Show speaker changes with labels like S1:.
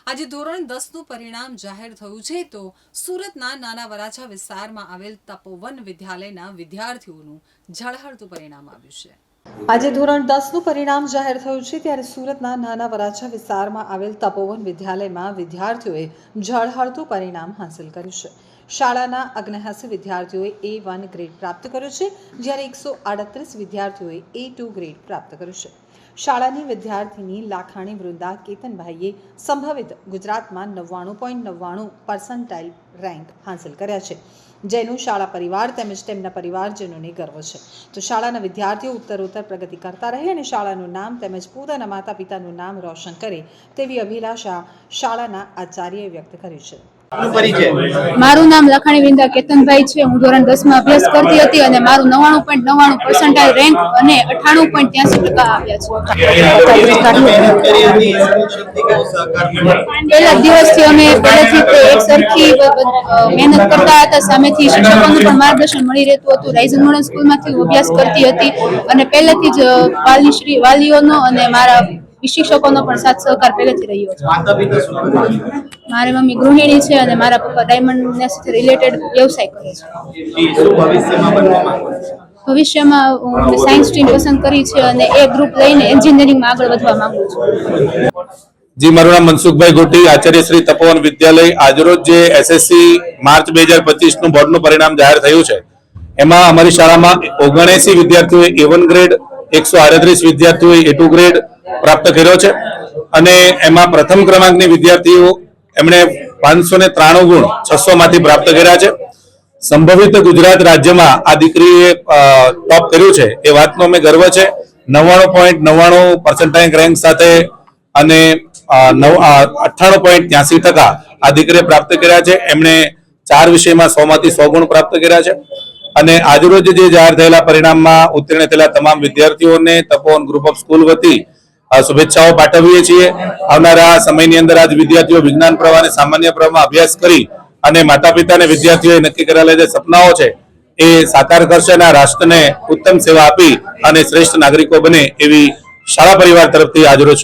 S1: આજે ધોરણ 10નું પરિણામ જાહેર થયું છે તો સુરતના નાના વરાછા વિસ્તારમાં આવેલ તપોવન વિદ્યાલયના વિદ્યાર્થીઓનું ઝળહળતું પરિણામ આવ્યું છે। આજે ધોરણ 10નું પરિણામ જાહેર થયું છે ત્યારે સુરતના નાના વરાછા વિસ્તારમાં આવેલ તપોવન વિદ્યાલયમાં વિદ્યાર્થીઓએ ઝળહળતું પરિણામ હાંસલ કર્યું છે। શાળાના અગ્રહાસ્ય વિદ્યાર્થીઓએ A1 ગ્રેડ પ્રાપ્ત કર્યો છે જ્યારે 138 વિદ્યાર્થીઓએ A2 ગ્રેડ પ્રાપ્ત કર્યો છે। શાળાની વિદ્યાર્થીની લાખાણી વૃંદા કેતનભાઈએ સંભવિત ગુજરાતમાં 99.99% રેન્ક હાંસલ કર્યા છે, જેનું શાળા પરિવાર તેમજ તેમના પરિવારજનોને ગર્વ છે। તો શાળાના વિદ્યાર્થીઓ ઉત્તરોત્તર પ્રગતિ કરતા રહે અને શાળાનું નામ તેમજ પોતાના માતા પિતાનું નામ રોશન કરે તેવી અભિલાષા શાળાના આચાર્યએ વ્યક્ત કરી છે।
S2: મારું નામ લખાણી વિંદા કેતનભાઈ છે। હું ધોરણ 10 માં અભ્યાસ કરતી હતી અને મારું 99.99% રેન્ક અને 98.83% આવ્યા છે। પહેલા દિવસથી અમે પહેલેથી એક સરખી મહેનત કરતા હતા, સામેથી શિક્ષકોનું પણ માર્ગદર્શન મળી રહેતું હતું। રાઇઝન મોડર્ન સ્કૂલમાંથી હું અભ્યાસ કરતી હતી અને પહેલેથી જ વાલીઓનો અને મારા શિક્ષકોનો પણ સાથ સહકાર પહેલેથી રહ્યો છે। મારી મમ્મી ગૃહિણી છે અને મારા પપ્પા ડાયમંડ સાથે રિલેટેડ વ્યવસાય કરે છે। ભવિષ્યમાં હું સાયન્સ સ્ટ્રીમ પસંદ કરી છે અને એ ગ્રુપ લઈને એન્જિનિયરિંગમાં આગળ વધવા માંગુ છું।
S3: जी, मारू नाम मनसुखभाई गोटी, आचार्य श्री तपोवन विद्यालय। આજરોજ જે એસએસસી માર્ચ 2025 નું બોર્ડનું પરિણામ જાહેર થયું છે એમાં અમારી શાળામાં 79 વિદ્યાર્થીઓએ A1 ગ્રેડ, 138 વિદ્યાર્થીઓએ A2 ગ્રેડ પ્રાપ્ત કર્યો છે અને એમાં પ્રથમ ક્રમાંકની વિદ્યાર્થીઓ એમણે 593 ગુણ 600 માંથી પ્રાપ્ત કર્યા છે। સંભવિત ગુજરાત રાજ્યમાં આ દીકરીએ ટોપ કર્યું છે એ વાતનો અમે ગર્વ છે। 99.99% રેન્ક સાથે અને 98.83% આ દીકરીએ પ્રાપ્ત કર્યા છે। એમણે 4 વિષયમાં 100 માંથી 100 ગુણ પ્રાપ્ત કર્યા છે અને આજરોજ જે જાહેર થયેલા પરિણામમાં ઉત્તીર્ણ થયેલા તમામ વિદ્યાર્થીઓને તપોવન ગ્રુપ ઓફ સ્કૂલ વતી શુભેચ્છાઓ પાઠવીએ છીએ। આવનારા સમયની અંદર આજ વિદ્યાર્થીઓ વિજ્ઞાન પ્રવાહ અને સામાન્ય પ્રવાહમાં અભ્યાસ કરી અને માતા પિતા અને વિદ્યાર્થીઓએ નક્કી કરેલા જે સપનાઓ છે એ સાકાર કરશે અને રાષ્ટ્રને ઉત્તમ સેવા આપી અને શ્રેષ્ઠ નાગરિકો બને એવી શાળા પરિવાર તરફથી આજરોજ